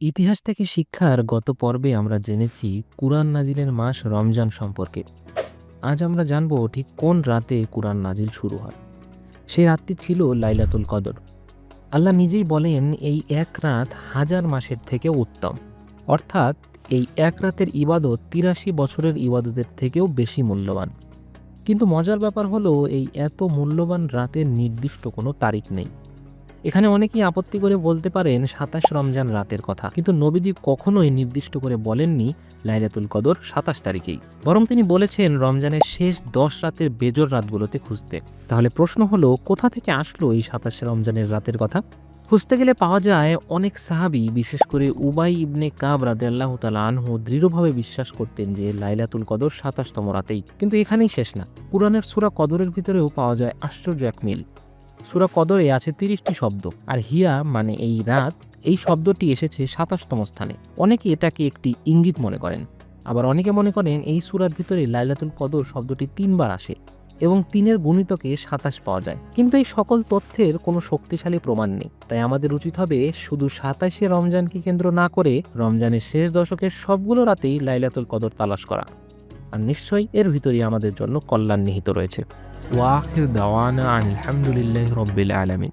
ইতিহাস থেকে শিক্ষার গত পর্বে আমরা জেনেছি কুরআন নাজিলের মাস রমজান সম্পর্কে। আজ আমরা জানব ঠিক কোন রাতে কুরআন নাজিল শুরু হয়। সেই রাতটি ছিল লাইলাতুল কদর। আল্লাহ নিজেই বলেন এই এক রাত হাজার মাসের থেকে উত্তম, অর্থাৎ এই এক রাতের ইবাদত ৮৩ বছরের ইবাদতের থেকেও বেশি মূল্যবান। কিন্তু মজার ব্যাপার হলো এই এত মূল্যবান রাতের নির্দিষ্ট কোনো তারিখ নেই। এখানে অনেকেই আপত্তি করে বলতে পারেন ২৭ রমজান রাতের কথা, কিন্তু নবীজি কখনোই নির্দিষ্ট করে বলেননি লাইলাতুল কদর ২৭ তারিখেই, বরং তিনি বলেছেন রমজানের শেষ ১০ রাতের বেজর রাতগুলোতে খুঁজতে। তাহলে প্রশ্ন হলো, কোথা থেকে আসলো এই ২৭ রমজানের রাতের কথা? খুঁজতে গেলে পাওয়া যায় অনেক সাহাবী, বিশেষ করে উবাই ইবনে কাব রাদিয়াল্লাহু তাআলা আনহু দৃঢ়ভাবে বিশ্বাস করতেন যে লাইলাতুল কদর ২৭তম রাতেই। কিন্তু এখানেই শেষ না, কুরআনের সূরা কদরের ভিতরেও পাওয়া যায় আশ্চর্য এক মিল। সূরা কদরে আছে ৩০টি শব্দ, আর হিয়া মানে এই রাত, এই শব্দটি এসেছে ২৭তম স্থানে। অনেকে এটাকে একটি ইঙ্গিত মনে করেন, আবার অনেকে মনে করেন এই সূরার ভিতরে লাইলাতুল কদর শব্দটি ৩ বার আসে এবং ৩-এর গুণিতকে ২৭ পাওয়া যায়। কিন্তু এই সকল তথ্যের কোনো শক্তিশালী প্রমাণ নেই। তাই আমাদের উচিত হবে শুধু ২৭শে রমজানকে কেন্দ্র না করে রমজানের শেষ দশকের সবগুলো রাতেই লাইলাতুল কদর তালাশ করা। আর নিশ্চয়ই এর ভিতরেই আমাদের জন্য কল্যাণ নিহিত রয়েছে। ওয়া আখির দাওয়ানা আনিল হামদুলিল্লাহি রাব্বিল আলামিন।